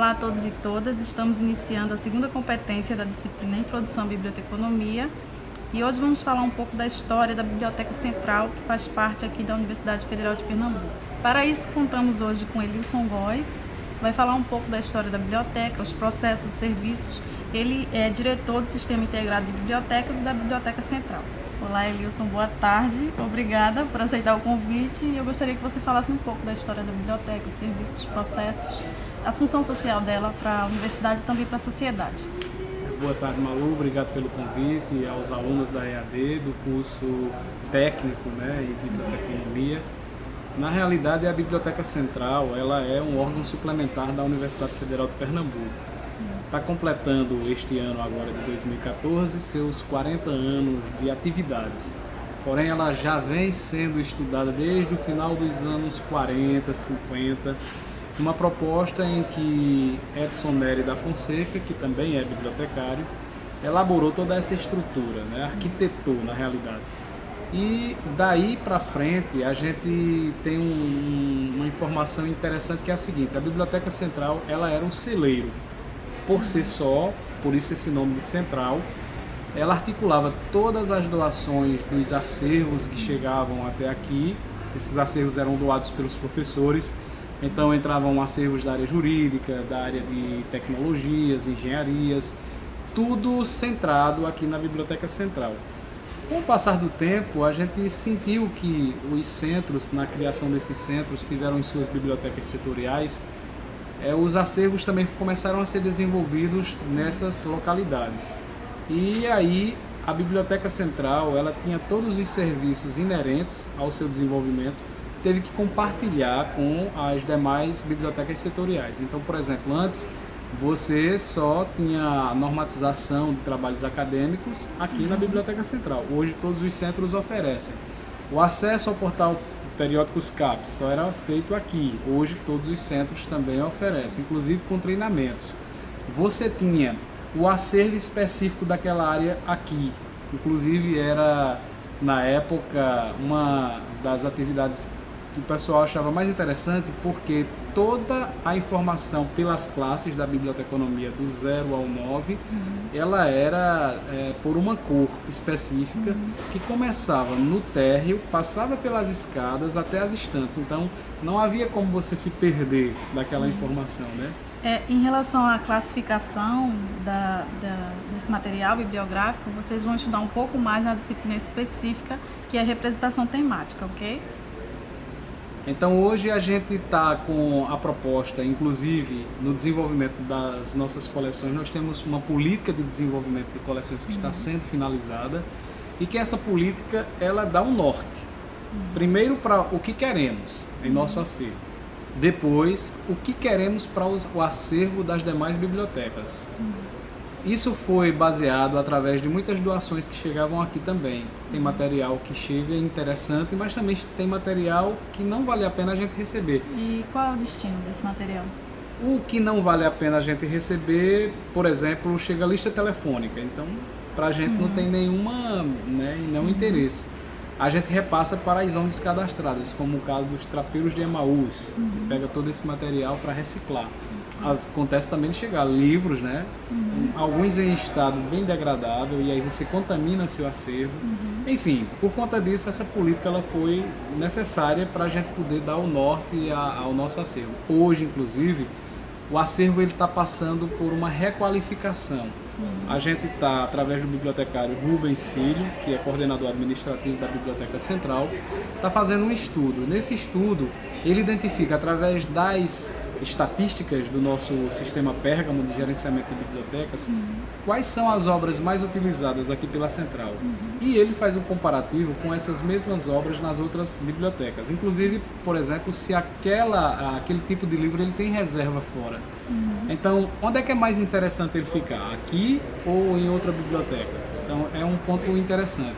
Olá a todos e todas, estamos iniciando a segunda competência da disciplina Introdução à Biblioteconomia e hoje vamos falar um pouco da história da Biblioteca Central, que faz parte aqui da Universidade Federal de Pernambuco. Para isso, contamos hoje com Elilson Góes, vai falar um pouco da história da biblioteca, os processos, os serviços. Ele é diretor do Sistema Integrado de Bibliotecas e da Biblioteca Central. Olá, Elilson, boa tarde. Obrigada por aceitar o convite e eu gostaria que você falasse um pouco da história da biblioteca, os serviços, os processos, a função social dela para a universidade e também para a sociedade. Boa tarde, Malu. Obrigado pelo convite aos alunos da EAD, do curso técnico, em biblioteconomia. Na realidade, a Biblioteca Central ela é um órgão suplementar da Universidade Federal de Pernambuco. Está completando este ano agora de 2014 seus 40 anos de atividades. Porém, ela já vem sendo estudada desde o final dos anos 40, 50, uma proposta em que Edson Nery da Fonseca, que também é bibliotecário, elaborou toda essa estrutura, arquitetou na realidade. E daí para frente a gente tem uma informação interessante que é a seguinte: a Biblioteca Central ela era um celeiro. Por si só, por isso esse nome de central, ela articulava todas as doações dos acervos que chegavam até aqui. Esses acervos eram doados pelos professores, então entravam acervos da área jurídica, da área de tecnologias, engenharias, tudo centrado aqui na Biblioteca Central. Com o passar do tempo, a gente sentiu que os centros, na criação desses centros, tiveram em suas bibliotecas setoriais. Os acervos também começaram a ser desenvolvidos nessas localidades. E aí a Biblioteca Central ela tinha todos os serviços inerentes ao seu desenvolvimento, teve que compartilhar com as demais bibliotecas setoriais. Então, por exemplo, antes você só tinha a normatização de trabalhos acadêmicos aqui na Biblioteca Central. Hoje todos os centros oferecem. O acesso ao portal periódicos CAPES só era feito aqui. Hoje todos os centros também oferecem, inclusive com treinamentos. Você tinha o acervo específico daquela área aqui. Inclusive era, na época, uma das atividades que o pessoal achava mais interessante, porque toda a informação pelas classes da biblioteconomia do 0 ao 9, ela era por uma cor específica, que começava no térreo, passava pelas escadas até as estantes. Então não havia como você se perder daquela informação, Em relação à classificação desse material bibliográfico, vocês vão estudar um pouco mais na disciplina específica, que é a representação temática, ok? Então hoje a gente está com a proposta, inclusive no desenvolvimento das nossas coleções, nós temos uma política de desenvolvimento de coleções que está sendo finalizada e que essa política ela dá um norte. Primeiro para o que queremos em nosso acervo, depois o que queremos para o acervo das demais bibliotecas. Isso foi baseado através de muitas doações que chegavam aqui também. Tem material que chega interessante, mas também tem material que não vale a pena a gente receber. E qual é o destino desse material? O que não vale a pena a gente receber, por exemplo, chega a lista telefônica. Então, para a gente não tem nenhum interesse. A gente repassa para as ONGs cadastradas, como o caso dos Trapeiros de Emaús, que pega todo esse material para reciclar. Acontece também de chegar livros, alguns em estado bem degradável, e aí você contamina seu acervo. Enfim, por conta disso, essa política ela foi necessária para a gente poder dar o norte ao nosso acervo. Hoje, inclusive, o acervo está passando por uma requalificação. A gente está, através do bibliotecário Rubens Filho, que é coordenador administrativo da Biblioteca Central, está fazendo um estudo. Nesse estudo, ele identifica, através das estatísticas do nosso sistema Pérgamo de gerenciamento de bibliotecas, quais são as obras mais utilizadas aqui pela Central. E ele faz um comparativo com essas mesmas obras nas outras bibliotecas. Inclusive, por exemplo, se aquele tipo de livro ele tem reserva fora. Então, onde é que é mais interessante ele ficar? Aqui ou em outra biblioteca? Então, é um ponto interessante.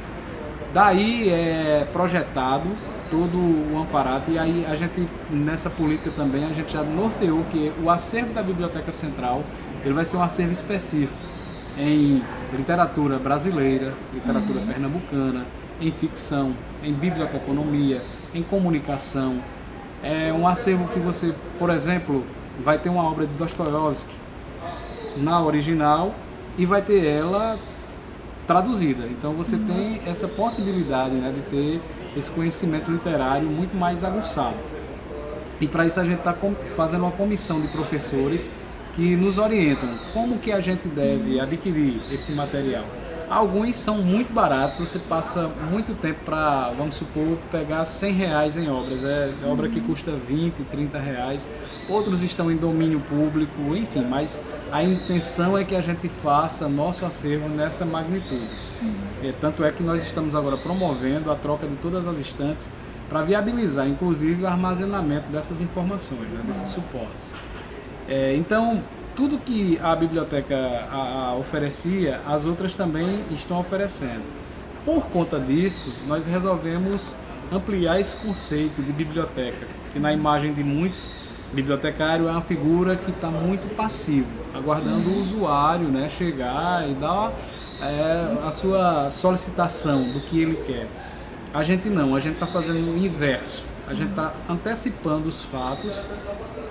Daí é projetado todo o amparato, e aí a gente, nessa política também, a gente já norteou que o acervo da Biblioteca Central ele vai ser um acervo específico em literatura brasileira, literatura pernambucana, em ficção, em biblioteconomia, em comunicação. É um acervo que você, por exemplo, vai ter uma obra de Dostoiévski na original e vai ter ela traduzida. Então você tem essa possibilidade, né, de ter esse conhecimento literário muito mais aguçado. E para isso a gente está fazendo uma comissão de professores que nos orientam como que a gente deve adquirir esse material. Alguns são muito baratos, você passa muito tempo para, vamos supor, pegar R$100 em obras. É obra que custa R$20, R$30. Outros estão em domínio público, enfim, mas a intenção é que a gente faça nosso acervo nessa magnitude. Tanto é que nós estamos agora promovendo a troca de todas as estantes para viabilizar, inclusive, o armazenamento dessas informações, né, desses suportes. Então, tudo que a biblioteca oferecia, as outras também estão oferecendo. Por conta disso, nós resolvemos ampliar esse conceito de biblioteca, que na imagem de muitos, bibliotecário é uma figura que está muito passivo, aguardando o usuário, né, chegar e dar a sua solicitação do que ele quer. A gente não, a gente está fazendo o inverso, a gente está antecipando os fatos.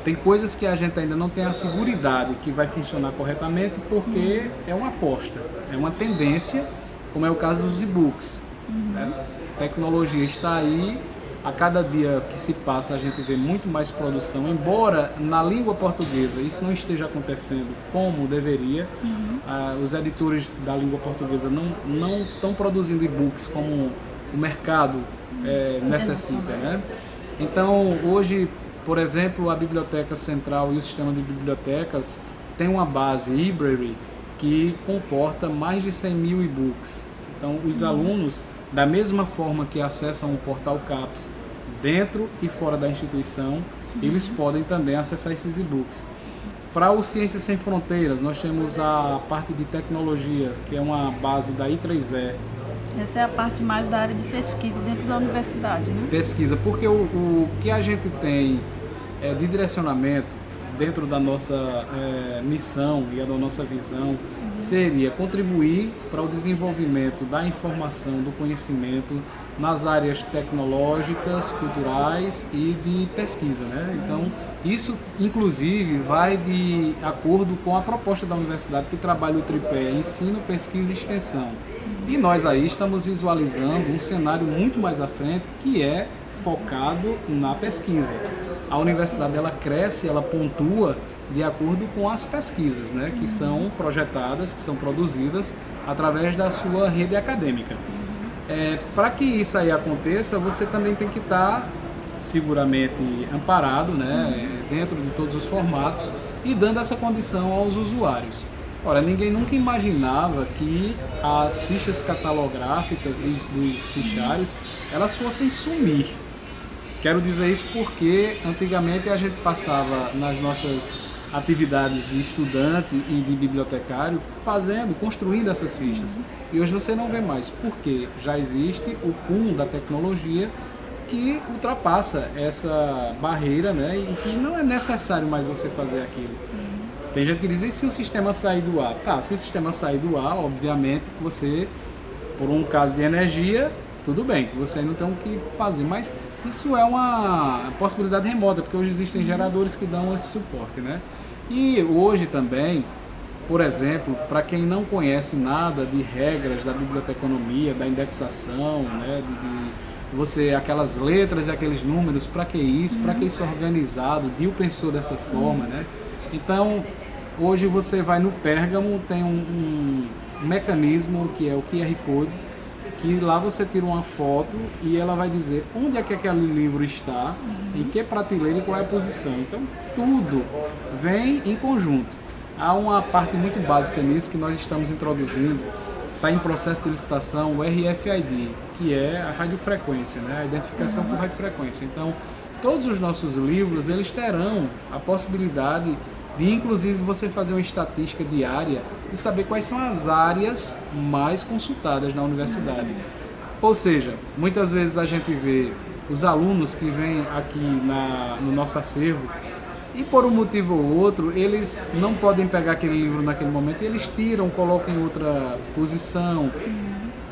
Tem coisas que a gente ainda não tem a seguridade que vai funcionar corretamente porque é uma aposta, é uma tendência, como é o caso dos e-books. A tecnologia está aí, a cada dia que se passa a gente vê muito mais produção, embora na língua portuguesa isso não esteja acontecendo como deveria. Os editores da língua portuguesa não estão produzindo e-books como o mercado necessita, né? Então, hoje, por exemplo, a Biblioteca Central e o sistema de bibliotecas tem uma base Library que comporta mais de 100 mil e-books. Então, os alunos, da mesma forma que acessam o portal CAPES dentro e fora da instituição, eles podem também acessar esses e-books. Para o Ciências Sem Fronteiras, nós temos a parte de tecnologias, que é uma base da I3E. Essa é a parte mais da área de pesquisa dentro da universidade, né? Pesquisa, porque o que a gente tem de direcionamento dentro da nossa missão e da nossa visão seria contribuir para o desenvolvimento da informação, do conhecimento nas áreas tecnológicas, culturais e de pesquisa, né? Então, isso inclusive vai de acordo com a proposta da universidade que trabalha o tripé ensino, pesquisa e extensão. E nós aí estamos visualizando um cenário muito mais à frente que é focado na pesquisa. A universidade ela cresce, ela pontua de acordo com as pesquisas, né, que são projetadas, que são produzidas através da sua rede acadêmica. Para que isso aí aconteça, você também tem que estar seguramente amparado, né, dentro de todos os formatos e dando essa condição aos usuários. Ora, ninguém nunca imaginava que as fichas catalográficas dos fichários elas fossem sumir. Quero dizer isso porque antigamente a gente passava nas nossas atividades de estudante e de bibliotecário construindo essas fichas. E hoje você não vê mais, porque já existe o boom da tecnologia que ultrapassa essa barreira, né, e que não é necessário mais você fazer aquilo. Tem gente que diz, e se o sistema sair do ar? Tá, se o sistema sair do ar, obviamente, você, por um caso de energia, tudo bem, que você não tem o que fazer, mas isso é uma possibilidade remota, porque hoje existem geradores que dão esse suporte, né? E hoje também, por exemplo, para quem não conhece nada de regras da biblioteconomia, da indexação, né, de você, aquelas letras e aqueles números, para que isso, para que isso organizado, Dio pensou dessa forma, né? Então, hoje você vai no Pérgamo, tem um mecanismo que é o QR Code, que lá você tira uma foto e ela vai dizer onde é que aquele livro está, em que prateleira e qual é a posição. Então, tudo vem em conjunto. Há uma parte muito básica nisso que nós estamos introduzindo, está em processo de licitação, o RFID, que é a radiofrequência, né? A identificação por radiofrequência. Então, todos os nossos livros, eles terão a possibilidade de, inclusive, você fazer uma estatística diária e saber quais são as áreas mais consultadas na universidade. Ou seja, muitas vezes a gente vê os alunos que vêm aqui no nosso acervo e, por um motivo ou outro, eles não podem pegar aquele livro naquele momento e eles tiram, colocam em outra posição.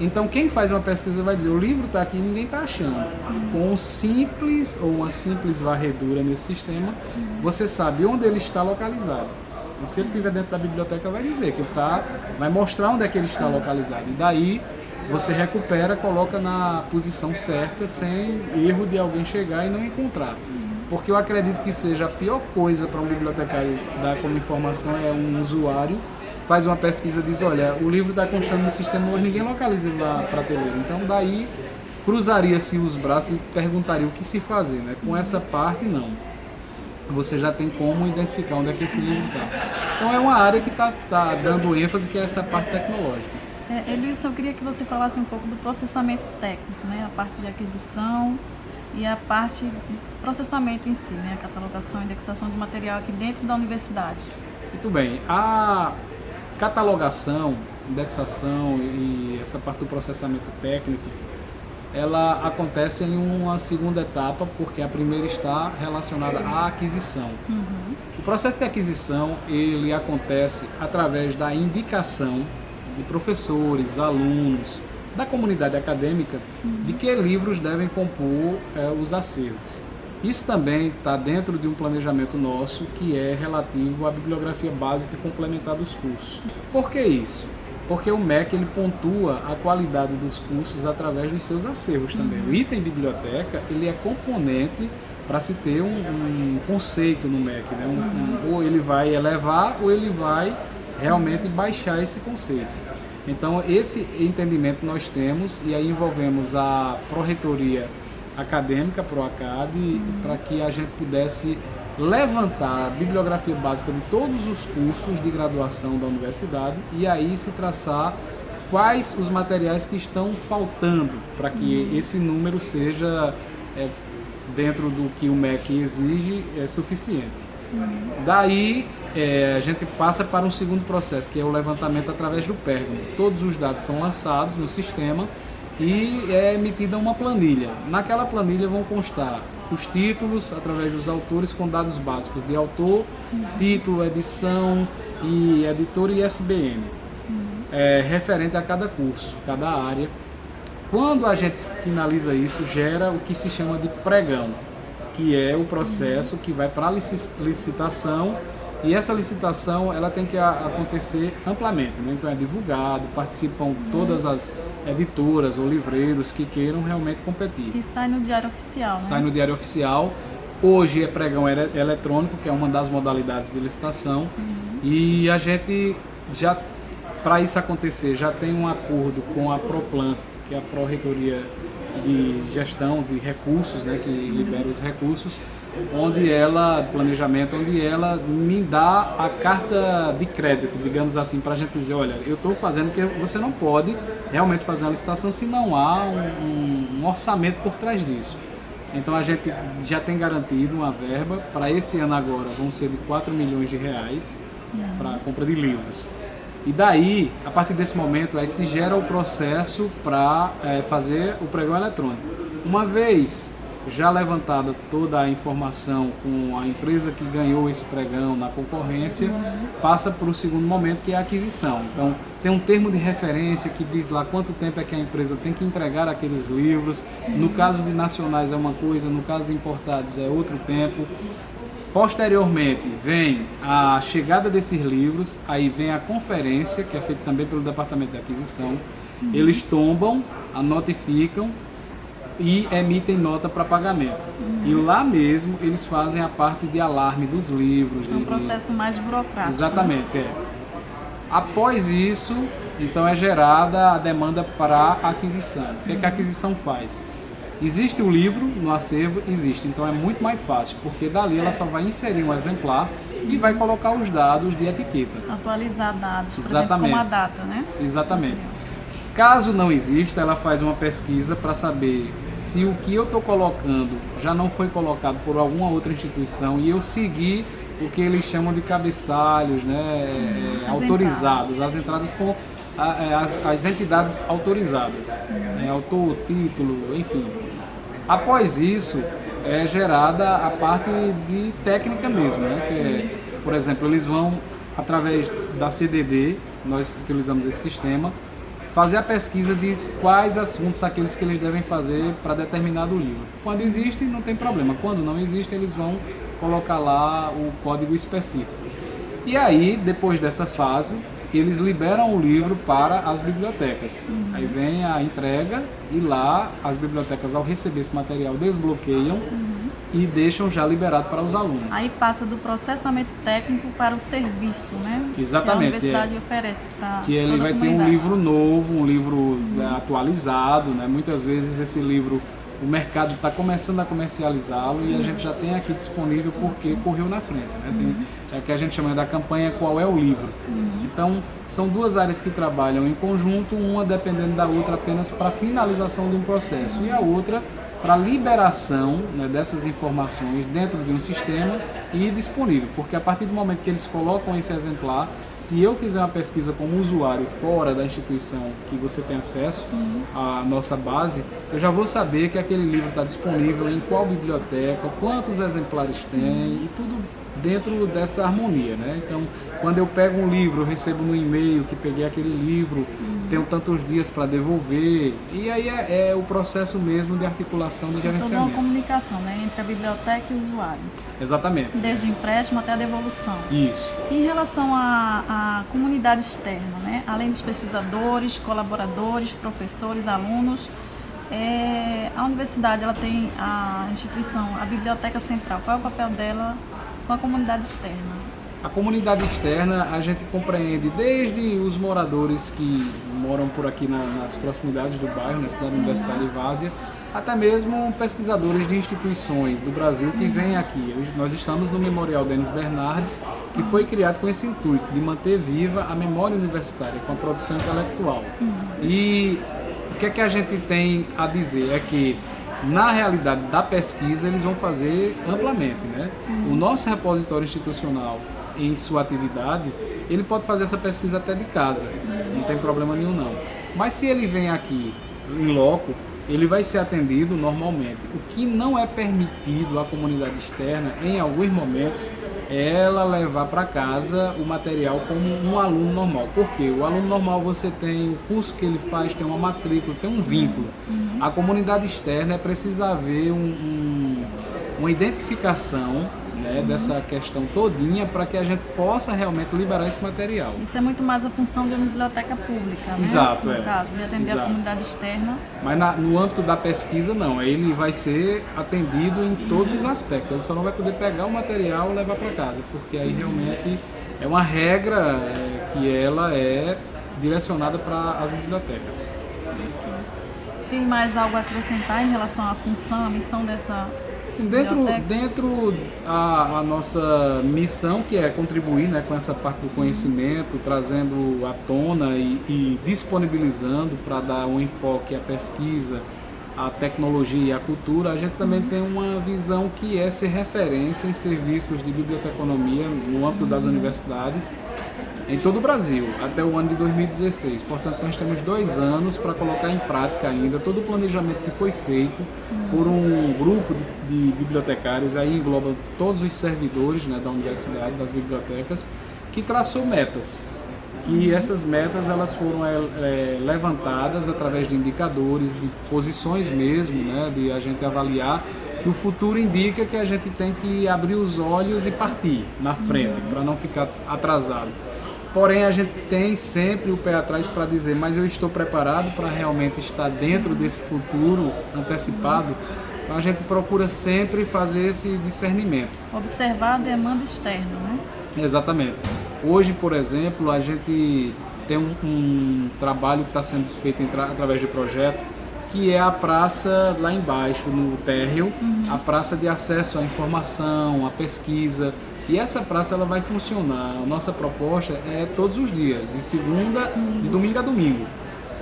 Então quem faz uma pesquisa vai dizer, o livro está aqui e ninguém está achando. Com um simples ou uma simples varredura nesse sistema, você sabe onde ele está localizado. Então se ele estiver dentro da biblioteca vai dizer que ele vai mostrar onde é que ele está localizado. E daí você recupera, coloca na posição certa, sem erro de alguém chegar e não encontrar. Porque eu acredito que seja a pior coisa para um bibliotecário dar como informação é um usuário faz uma pesquisa e diz, olha, o livro está constando no sistema, mas ninguém localiza na prateleira. Então daí cruzaria-se os braços e perguntaria o que se fazer, né? Com essa parte não. Você já tem como identificar onde é que esse livro está. Então é uma área que está dando ênfase, que é essa parte tecnológica. Elielson, eu queria que você falasse um pouco do processamento técnico, né? A parte de aquisição e a parte de processamento em si, né? A catalogação e indexação de material aqui dentro da universidade. Muito bem. A catalogação, indexação e essa parte do processamento técnico, ela acontece em uma segunda etapa, porque a primeira está relacionada à aquisição. O processo de aquisição, ele acontece através da indicação de professores, alunos, da comunidade acadêmica, de que livros devem compor os acervos. Isso também está dentro de um planejamento nosso que é relativo à bibliografia básica e complementar dos cursos. Por que isso? Porque o MEC ele pontua a qualidade dos cursos através dos seus acervos também. O item biblioteca ele é componente para se ter um conceito no MEC, né? Ou ele vai elevar ou ele vai realmente baixar esse conceito. Então esse entendimento nós temos e aí envolvemos a Pró-Reitoria Acadêmica, PROACAD, para que a gente pudesse levantar a bibliografia básica de todos os cursos de graduação da universidade e aí se traçar quais os materiais que estão faltando para que esse número seja, dentro do que o MEC exige, suficiente. Daí a gente passa para um segundo processo, que é o levantamento através do Pérgamo. Todos os dados são lançados no sistema e é emitida uma planilha. Naquela planilha vão constar os títulos através dos autores com dados básicos de autor, título, edição, e editor e ISBN, referente a cada curso, cada área. Quando a gente finaliza isso, gera o que se chama de pregão, que é o processo que vai para a licitação, e essa licitação ela tem que acontecer amplamente, né? Então é divulgado, participam todas as editoras ou livreiros que queiram realmente competir. E sai no Diário Oficial, né? Sai no Diário Oficial. Hoje é pregão eletrônico, que é uma das modalidades de licitação, e a gente já, para isso acontecer, já tem um acordo com a Proplan, que é a Pró-Reitoria de Gestão de Recursos, né, que libera os recursos, planejamento, onde ela me dá a carta de crédito, digamos assim, para a gente dizer, olha, eu estou fazendo porque você não pode realmente fazer uma licitação se não há um orçamento por trás disso. Então a gente já tem garantido uma verba, para esse ano agora vão ser de 4 milhões de reais para a compra de livros. E daí, a partir desse momento, aí se gera o processo para fazer o pregão eletrônico. Uma vez já levantada toda a informação com a empresa que ganhou esse pregão na concorrência, passa para o segundo momento, que é a aquisição. Então, tem um termo de referência que diz lá quanto tempo é que a empresa tem que entregar aqueles livros. No caso de nacionais é uma coisa, no caso de importados é outro tempo. Posteriormente vem a chegada desses livros, aí vem a conferência, que é feita também pelo Departamento de Aquisição. Eles tombam, a notificam e emitem nota para pagamento. E lá mesmo eles fazem a parte de alarme dos livros. É um processo mais burocrático. Exatamente, Após isso, então é gerada a demanda para a aquisição. O que a aquisição faz? Existe o livro no acervo? Existe. Então é muito mais fácil, porque dali ela só vai inserir um exemplar e vai colocar os dados de etiqueta. Atualizar dados, por Exatamente. exemplo, com a data, né? Exatamente. Caso não exista, ela faz uma pesquisa para saber se o que eu estou colocando já não foi colocado por alguma outra instituição e eu seguir o que eles chamam de cabeçalhos, né, autorizados, as entradas com as entidades autorizadas, autor, título, enfim. Após isso, é gerada a parte de técnica mesmo, né, que é, por exemplo, eles vão, através da CDD, nós utilizamos esse sistema, fazer a pesquisa de quais assuntos aqueles que eles devem fazer para determinado livro. Quando existe, não tem problema. Quando não existe, eles vão colocar lá o código específico. E aí, depois dessa fase, eles liberam o livro para as bibliotecas. Aí vem a entrega e lá as bibliotecas, ao receber esse material, desbloqueiam e deixam já liberado para os alunos. Aí passa do processamento técnico para o serviço, né? Exatamente. Que a universidade oferece para que ele vai ter um livro novo, um livro atualizado, né? Muitas vezes esse livro, o mercado está começando a comercializá-lo e a gente já tem aqui disponível porque correu na frente, né? É o que a gente chama da campanha Qual é o Livro? Então, são duas áreas que trabalham em conjunto, uma dependendo da outra apenas para a finalização de um processo e a outra para a liberação, né, dessas informações dentro de um sistema e disponível, porque a partir do momento que eles colocam esse exemplar, se eu fizer uma pesquisa como usuário fora da instituição que você tem acesso à nossa base, eu já vou saber que aquele livro está disponível em qual biblioteca, quantos exemplares tem e tudo dentro dessa harmonia, né? Então, quando eu pego um livro, eu recebo no e-mail que peguei aquele livro, tenho tantos dias para devolver, e aí é o processo mesmo de articulação de gerenciamento. Toda uma comunicação, né, entre a biblioteca e o usuário. Exatamente. Desde o empréstimo até a devolução. Isso. E em relação à comunidade externa, né, além dos pesquisadores, colaboradores, professores, alunos, a universidade ela tem a instituição, a Biblioteca Central. Qual é o papel dela com a comunidade externa? A comunidade externa a gente compreende desde os moradores que moram por aqui nas proximidades do bairro, na cidade universitária de Várzea, até mesmo pesquisadores de instituições do Brasil que vêm aqui. Nós estamos no Memorial Denis Bernardes, que foi criado com esse intuito de manter viva a memória universitária com a produção intelectual. E o que é que a gente tem a dizer é que na realidade da pesquisa eles vão fazer amplamente, né? O nosso repositório institucional em sua atividade, ele pode fazer essa pesquisa até de casa, não tem problema nenhum não. Mas se ele vem aqui em loco, ele vai ser atendido normalmente. O que não é permitido à comunidade externa, em alguns momentos, é ela levar para casa o material como um aluno normal. Por quê? O aluno normal você tem o curso que ele faz, tem uma matrícula, tem um vínculo. A comunidade externa é preciso haver uma identificação, né, dessa questão todinha para que a gente possa realmente liberar esse material. Isso é muito mais a função de uma biblioteca pública, né? Exato, no caso, de atender a comunidade externa. Mas no âmbito da pesquisa, não. Ele vai ser atendido em todos os aspectos. Ele só não vai poder pegar o material e levar para casa, porque aí realmente é uma regra que ela é direcionada para as bibliotecas. Tem mais algo a acrescentar em relação à função, à missão dessa Sim, dentro a nossa missão, que é contribuir, né, com essa parte do conhecimento, trazendo à tona e disponibilizando para dar um enfoque à pesquisa, à tecnologia e à cultura, a gente também tem uma visão que é ser referência em serviços de biblioteconomia no âmbito das universidades em todo o Brasil, até o ano de 2016. Portanto, nós temos 2 anos para colocar em prática ainda todo o planejamento que foi feito por um grupo de bibliotecários, aí engloba todos os servidores, né, da universidade, das bibliotecas, que traçou metas. E essas metas elas foram levantadas através de indicadores, de posições mesmo, né, de a gente avaliar que o futuro indica que a gente tem que abrir os olhos e partir na frente, para não ficar atrasado. Porém, a gente tem sempre o pé atrás para dizer, mas eu estou preparado para realmente estar dentro desse futuro antecipado? Então, a gente procura sempre fazer esse discernimento. Observar a demanda externa, né? Exatamente. Hoje, por exemplo, a gente tem um trabalho que está sendo feito através de projeto, que é a praça lá embaixo, no térreo, a praça de acesso à informação, à pesquisa. E essa praça ela vai funcionar, a nossa proposta é todos os dias, de domingo a domingo.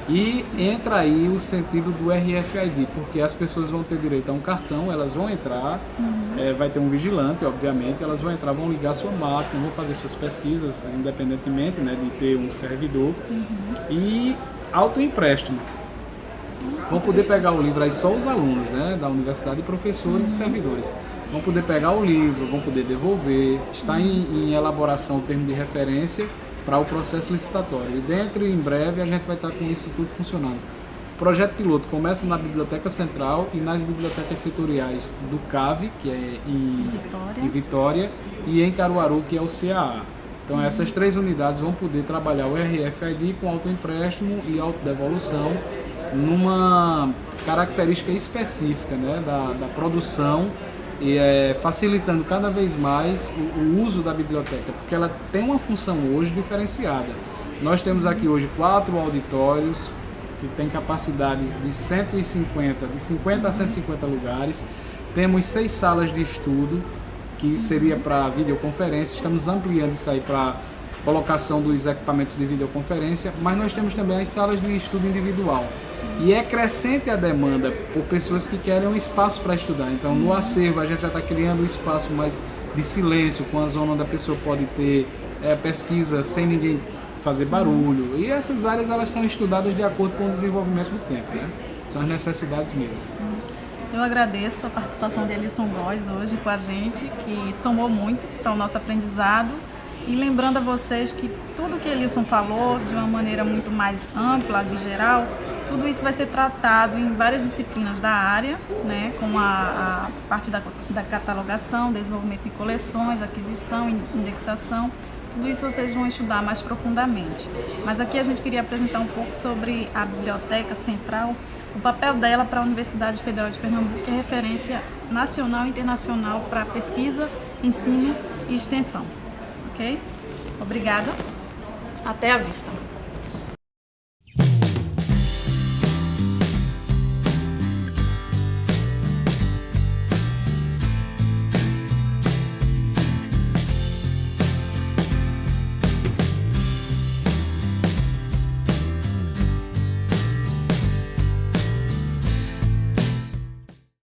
E entra aí o sentido do RFID, porque as pessoas vão ter direito a um cartão, elas vão entrar, vai ter um vigilante, obviamente, elas vão entrar, vão ligar sua máquina, vão fazer suas pesquisas, independentemente, né, de ter um servidor, e autoempréstimo. Vão poder pegar o livro aí só os alunos, né, da universidade, professores e servidores. Vão poder pegar o livro, vão poder devolver, está em elaboração o termo de referência para o processo licitatório. E dentro em breve a gente vai estar com isso tudo funcionando. O projeto piloto começa na Biblioteca Central e nas bibliotecas setoriais do CAV, que é em Vitória, e em Caruaru, que é o CAA. Então essas 3 unidades vão poder trabalhar o RFID com autoempréstimo e autodevolução numa característica específica, né, da produção, e facilitando cada vez mais o uso da biblioteca, porque ela tem uma função hoje diferenciada. Nós temos aqui hoje 4 auditórios que têm capacidades de 50 a 150 lugares, temos 6 salas de estudo, que seria para videoconferência, estamos ampliando isso aí para colocação dos equipamentos de videoconferência, mas nós temos também as salas de estudo individual. E é crescente a demanda por pessoas que querem um espaço para estudar. Então, no acervo, a gente já está criando um espaço mais de silêncio, com a zona onde a pessoa pode ter pesquisa sem ninguém fazer barulho. E essas áreas elas são estudadas de acordo com o desenvolvimento do tempo, né? São as necessidades mesmo. Eu agradeço a participação de Elilson Góes hoje com a gente, que somou muito para o nosso aprendizado. E lembrando a vocês que tudo que Elilson falou, de uma maneira muito mais ampla e geral, tudo isso vai ser tratado em várias disciplinas da área, né, com a parte da catalogação, desenvolvimento de coleções, aquisição, indexação. Tudo isso vocês vão estudar mais profundamente. Mas aqui a gente queria apresentar um pouco sobre a Biblioteca Central, o papel dela para a Universidade Federal de Pernambuco, que é referência nacional e internacional para pesquisa, ensino e extensão. Ok? Obrigada. Até a vista.